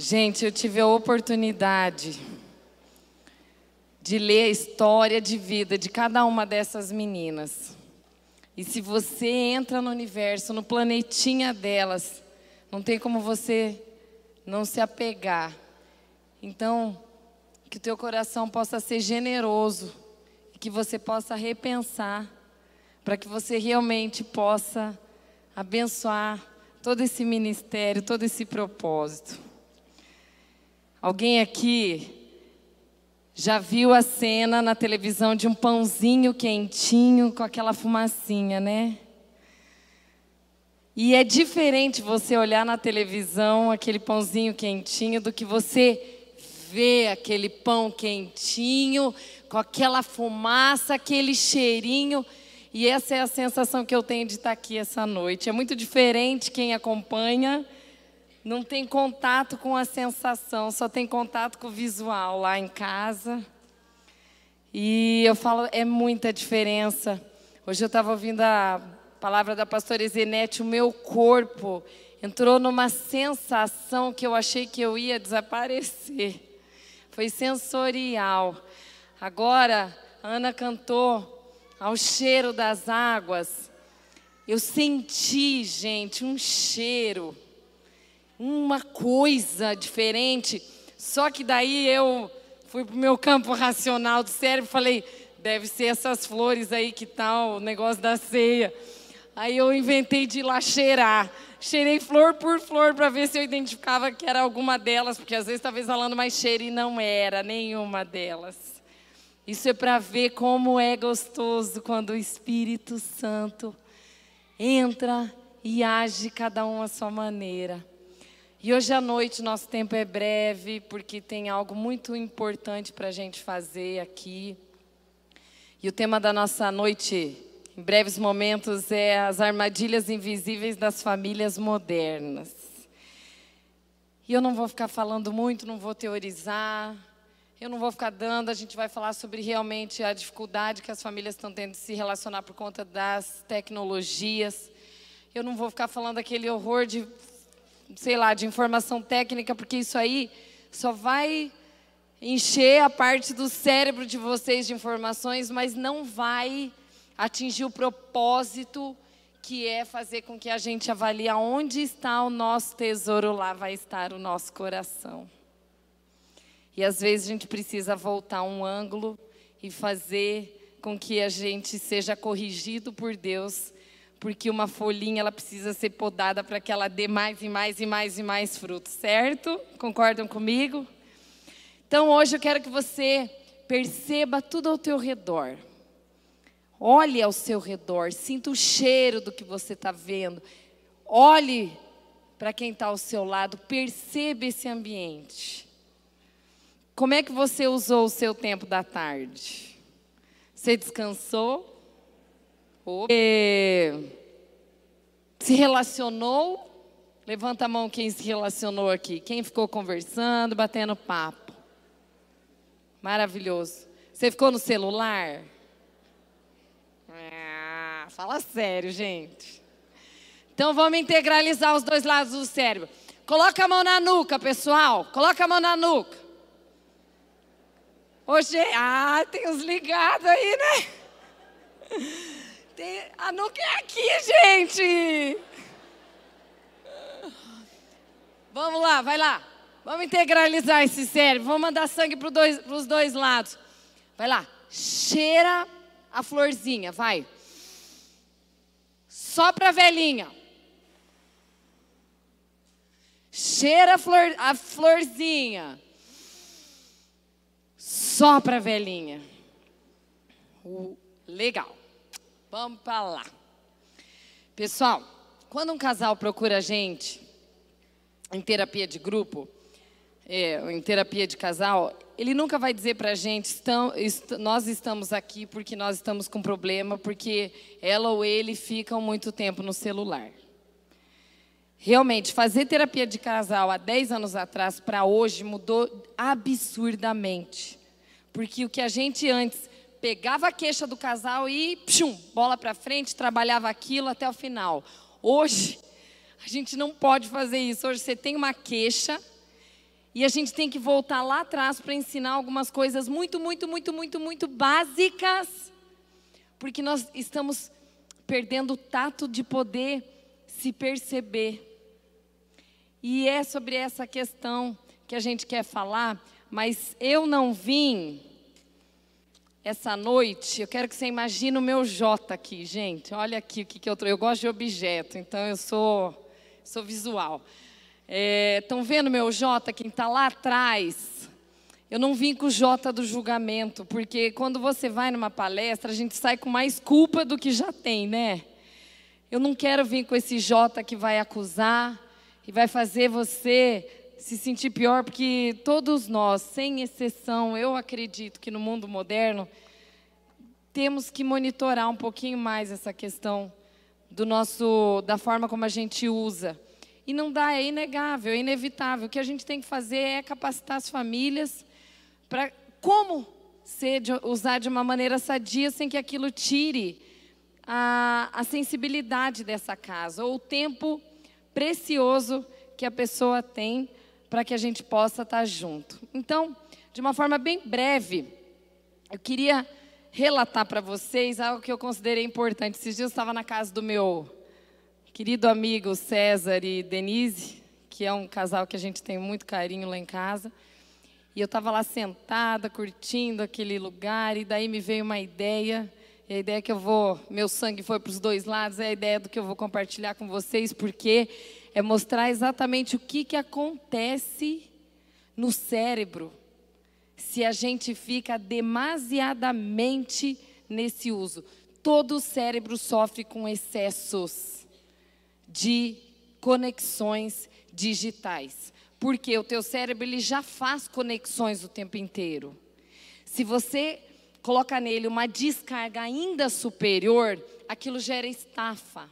Gente, eu tive a oportunidade de ler a história de vida de cada uma dessas meninas. E se você entra no universo, no planetinha delas, não tem como você não se apegar. Então, que o teu coração possa ser generoso e que você possa repensar para que você realmente possa abençoar todo esse ministério, todo esse propósito. Alguém aqui já viu a cena na televisão de um pãozinho quentinho com aquela fumacinha, né? E é diferente você olhar na televisão aquele pãozinho quentinho do que você ver aquele pão quentinho com aquela fumaça, aquele cheirinho. E essa é a sensação que eu tenho de estar aqui essa noite. É muito diferente quem acompanha. Não tem contato com a sensação, só tem contato com o visual lá em casa. E eu falo, é muita diferença. Hoje eu estava ouvindo a palavra da pastora Zenete, o meu corpo entrou numa sensação que eu achei que eu ia desaparecer. Foi sensorial. Agora, a Ana cantou ao cheiro das águas. Eu senti, gente, um cheiro. Uma coisa diferente, só que daí eu fui para o meu campo racional do cérebro e falei, deve ser essas flores aí que tal, o negócio da ceia. Aí eu inventei de ir lá cheirar, cheirei flor por flor para ver se eu identificava que era alguma delas, porque às vezes estava exalando mais cheiro e não era nenhuma delas. Isso é para ver como é gostoso quando o Espírito Santo entra e age cada um à sua maneira. E hoje à noite nosso tempo é breve, porque tem algo muito importante para a gente fazer aqui. E o tema da nossa noite, em breves momentos, é as armadilhas invisíveis das famílias modernas. E eu não vou ficar falando muito, não vou teorizar, eu não vou ficar dando, a gente vai falar sobre realmente a dificuldade que as famílias estão tendo de se relacionar por conta das tecnologias. Eu não vou ficar falando aquele horror de de informação técnica, porque isso aí só vai encher a parte do cérebro de vocês de informações, mas não vai atingir o propósito que é fazer com que a gente avalie onde está o nosso tesouro, lá vai estar o nosso coração. E às vezes a gente precisa voltar um ângulo e fazer com que a gente seja corrigido por Deus, porque uma folhinha ela precisa ser podada para que ela dê mais e mais e mais e mais frutos, certo? Concordam comigo? Então hoje eu quero que você perceba tudo ao teu redor. Olhe ao seu redor, sinta o cheiro do que você está vendo. Olhe para quem está ao seu lado, perceba esse ambiente. Como é que você usou o seu tempo da tarde? Você descansou? Se relacionou? Levanta a mão quem se relacionou aqui. Quem ficou conversando, batendo papo? Maravilhoso. Você ficou no celular? Fala sério, gente. Então vamos integralizar os dois lados do cérebro. Coloca a mão na nuca, pessoal. Coloca a mão na nuca. Hoje, tem uns ligados aí, né? A nuca é aqui, gente. Vamos lá, vai lá. Vamos integralizar esse cérebro. Vamos mandar sangue para os dois lados. Vai lá. Cheira a florzinha, vai. Sopra a velhinha. Cheira a florzinha. Sopra a velhinha. Legal. Vamos para lá. Pessoal, quando um casal procura a gente em terapia de grupo, em terapia de casal, ele nunca vai dizer para a gente, nós estamos aqui porque nós estamos com problema, porque ela ou ele ficam muito tempo no celular. Realmente, fazer terapia de casal há 10 anos atrás para hoje mudou absurdamente. Porque o que a gente antes pegava a queixa do casal e bola para frente, trabalhava aquilo até o final. Hoje, a gente não pode fazer isso. Hoje você tem uma queixa E a gente tem que voltar lá atrás para ensinar algumas coisas muito básicas, porque nós estamos perdendo o tato de poder se perceber. E é sobre essa questão que a gente quer falar, mas eu não vim essa noite, eu quero que você imagine o meu Jota aqui, gente. Olha aqui o que eu trouxe. Eu gosto de objeto, então eu sou visual. Estão vendo meu Jota, quem está lá atrás? Eu não vim com o Jota do julgamento, porque quando você vai numa palestra, a gente sai com mais culpa do que já tem, né? Eu não quero vir com esse Jota que vai acusar e vai fazer você se sentir pior, porque todos nós, sem exceção, eu acredito que no mundo moderno, temos que monitorar um pouquinho mais essa questão da forma como a gente usa. E não dá, é inegável, é inevitável. O que a gente tem que fazer é capacitar as famílias para como usar de uma maneira sadia, sem que aquilo tire a sensibilidade dessa casa, ou o tempo precioso que a pessoa tem para que a gente possa estar junto. Então, de uma forma bem breve, eu queria relatar para vocês algo que eu considerei importante. Esses dias eu estava na casa do meu querido amigo César e Denise, que é um casal que a gente tem muito carinho lá em casa. E eu estava lá sentada, curtindo aquele lugar, e daí me veio uma ideia. E a ideia que meu sangue foi para os dois lados, é a ideia do que eu vou compartilhar com vocês, porque é mostrar exatamente o que acontece no cérebro se a gente fica demasiadamente nesse uso. Todo o cérebro sofre com excessos de conexões digitais. Porque o teu cérebro ele já faz conexões o tempo inteiro. Se você coloca nele uma descarga ainda superior, aquilo gera estafa.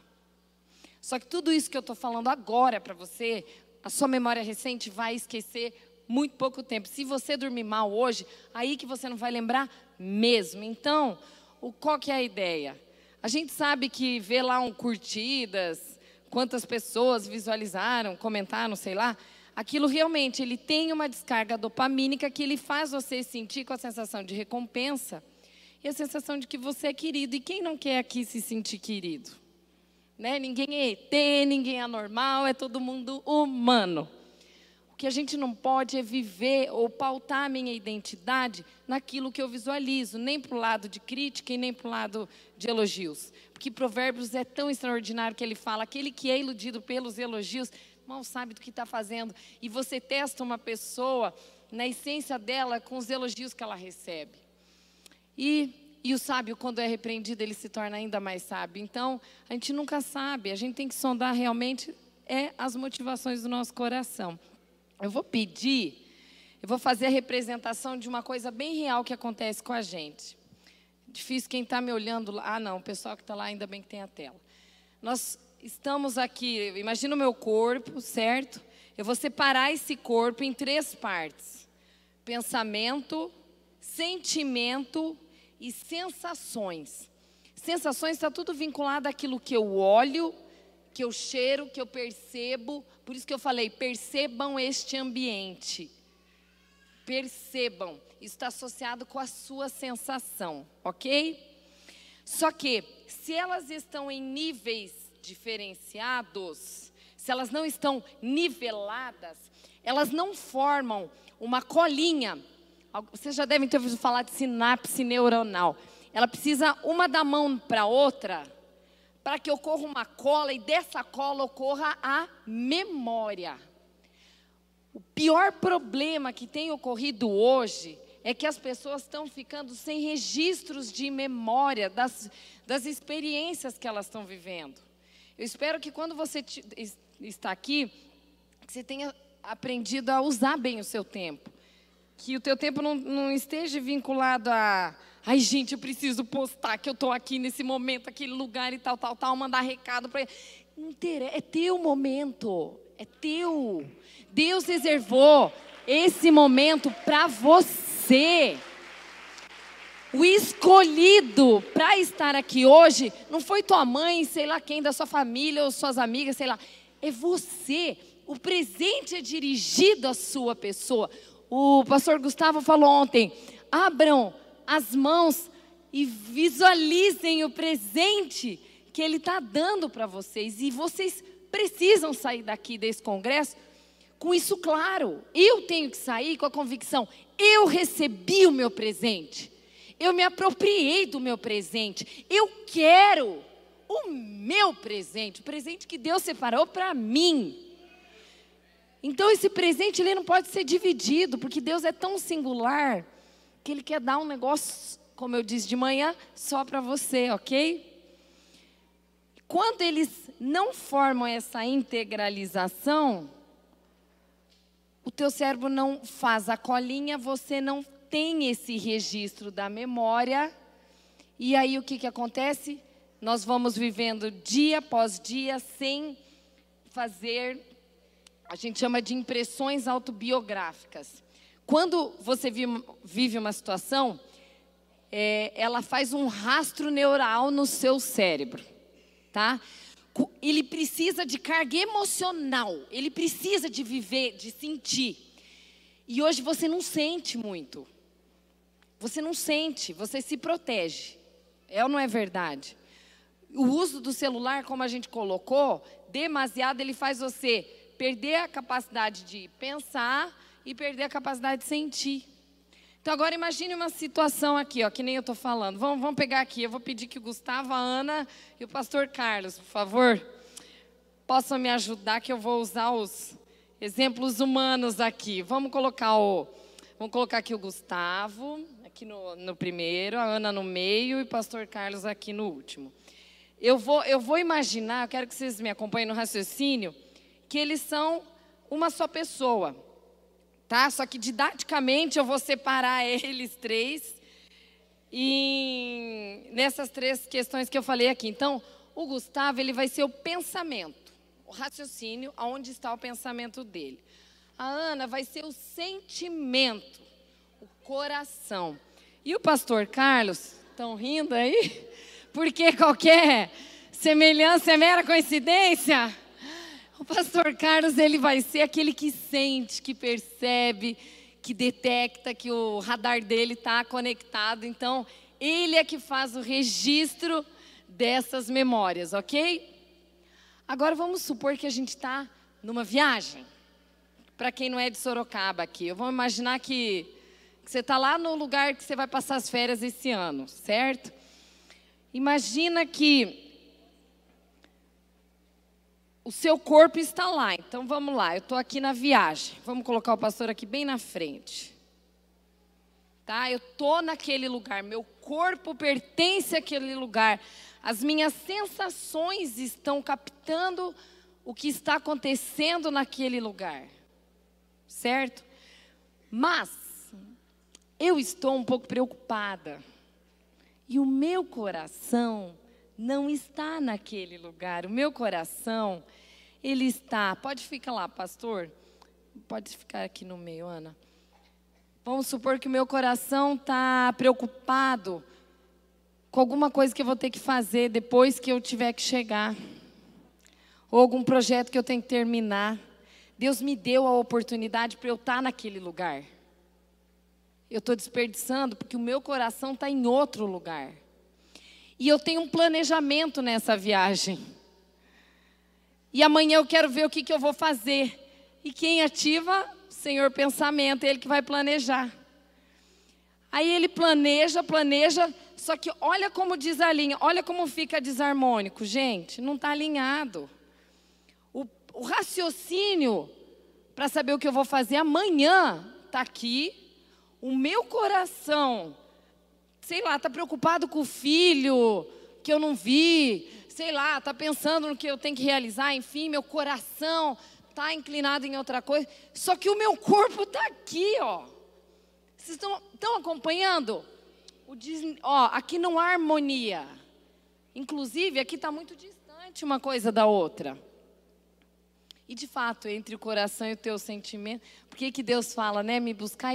Só que tudo isso que eu estou falando agora para você, a sua memória recente vai esquecer muito pouco tempo. Se você dormir mal hoje, aí que você não vai lembrar mesmo. Então, qual que é a ideia? A gente sabe que vê lá curtidas, quantas pessoas visualizaram, comentaram, sei lá. Aquilo realmente, ele tem uma descarga dopamínica que ele faz você sentir com a sensação de recompensa e a sensação de que você é querido. E quem não quer aqui se sentir querido? Né? Ninguém é ET, ninguém é anormal, é todo mundo humano. O que a gente não pode é viver ou pautar a minha identidade naquilo que eu visualizo, nem para o lado de crítica e nem para o lado de elogios. Porque Provérbios é tão extraordinário que ele fala, aquele que é iludido pelos elogios, mal sabe do que está fazendo. E você testa uma pessoa na essência dela com os elogios que ela recebe. E o sábio, quando é repreendido, ele se torna ainda mais sábio. Então, a gente nunca sabe, a gente tem que sondar realmente as motivações do nosso coração. Eu vou fazer a representação de uma coisa bem real que acontece com a gente. Difícil quem está me olhando lá. Ah, não, o pessoal que está lá, ainda bem que tem a tela. Nós estamos aqui, imagina o meu corpo, certo? Eu vou separar esse corpo em 3 partes: pensamento, sentimento e sensações. Sensações está tudo vinculado àquilo que eu olho, que eu cheiro, que eu percebo. Por isso que eu falei, percebam este ambiente. Percebam. Isso está associado com a sua sensação, ok? Só que, se elas estão em níveis diferenciados, se elas não estão niveladas, elas não formam uma colinha. Vocês já devem ter ouvido falar de sinapse neuronal. Ela precisa uma da mão para a outra, para que ocorra uma cola e dessa cola ocorra a memória. O pior problema que tem ocorrido hoje é que as pessoas estão ficando sem registros de memória das experiências que elas estão vivendo. Eu espero que quando você está aqui, que você tenha aprendido a usar bem o seu tempo. Que o teu tempo não esteja vinculado a... Ai, gente, eu preciso postar que eu estou aqui nesse momento, aquele lugar e tal, mandar recado para ele. Não interessa, é teu momento, é teu. Deus reservou esse momento para você. O escolhido para estar aqui hoje não foi tua mãe, sei lá quem, da sua família ou suas amigas, sei lá. É você. o presente é dirigido à sua pessoa. O pastor Gustavo falou ontem, abram as mãos e visualizem o presente que Ele está dando para vocês. E vocês precisam sair daqui desse congresso com isso claro. Eu tenho que sair com a convicção, eu recebi o meu presente. Eu me apropriei do meu presente. Eu quero o meu presente, o presente que Deus separou para mim. Então esse presente ele não pode ser dividido, porque Deus é tão singular que Ele quer dar um negócio, como eu disse de manhã, só para você, ok? Quando eles não formam essa integralização, o teu cérebro não faz a colinha, você não tem esse registro da memória. E aí o que acontece? Nós vamos vivendo dia após dia sem fazer, a gente chama de impressões autobiográficas. Quando você vive uma situação, ela faz um rastro neural no seu cérebro, tá? Ele precisa de carga emocional, ele precisa de viver, de sentir. E hoje você não sente muito. Você não sente, você se protege. É ou não é verdade? O uso do celular, como a gente colocou, demasiado, ele faz você perder a capacidade de pensar e perder a capacidade de sentir. Então agora imagine uma situação aqui, ó, que nem eu estou falando. Vamos pegar aqui, eu vou pedir que o Gustavo, a Ana e o pastor Carlos, por favor, possam me ajudar, que eu vou usar os exemplos humanos aqui. Vamos colocar aqui o Gustavo, aqui no primeiro, a Ana no meio e o pastor Carlos aqui no último. Eu vou imaginar, eu quero que vocês me acompanhem no raciocínio, que eles são uma só pessoa, tá? Só que didaticamente eu vou separar eles três nessas três questões que eu falei aqui. Então, o Gustavo, ele vai ser o pensamento, o raciocínio, aonde está o pensamento dele. A Ana vai ser o sentimento, o coração. E o pastor Carlos, estão rindo aí? Porque qualquer semelhança é mera coincidência? O pastor Carlos, ele vai ser aquele que sente, que percebe, que detecta que o radar dele está conectado. Então, ele é que faz o registro dessas memórias, ok? Agora, vamos supor que a gente está numa viagem. Para quem não é de Sorocaba aqui, eu vou imaginar que você está lá no lugar que você vai passar as férias esse ano, certo? Imagina que o seu corpo está lá. Então vamos lá, eu estou aqui na viagem. Vamos colocar o pastor aqui bem na frente. Tá? Eu estou naquele lugar, meu corpo pertence àquele lugar. As minhas sensações estão captando o que está acontecendo naquele lugar. Certo? Mas eu estou um pouco preocupada. E o meu coração não está naquele lugar. O meu coração, ele está... Pode ficar lá, pastor. Pode ficar aqui no meio, Ana. Vamos supor que o meu coração está preocupado com alguma coisa que eu vou ter que fazer depois que eu tiver que chegar. Ou algum projeto que eu tenho que terminar. Deus me deu a oportunidade para eu estar naquele lugar. Eu estou desperdiçando porque o meu coração está em outro lugar. E eu tenho um planejamento nessa viagem. E amanhã eu quero ver o que eu vou fazer. E quem ativa? O Senhor Pensamento, Ele que vai planejar. Aí Ele planeja, só que olha como desalinha, olha como fica desarmônico. Gente, não está alinhado. O raciocínio para saber o que eu vou fazer amanhã está aqui. O meu coração, sei lá, está preocupado com o filho que eu não vi, sei lá, está pensando no que eu tenho que realizar, enfim, meu coração está inclinado em outra coisa. Só que o meu corpo está aqui, ó. Vocês estão acompanhando? Aqui não há harmonia. Inclusive, aqui está muito distante uma coisa da outra. E de fato, entre o coração e o teu sentimento, por que Deus fala, né? Me buscar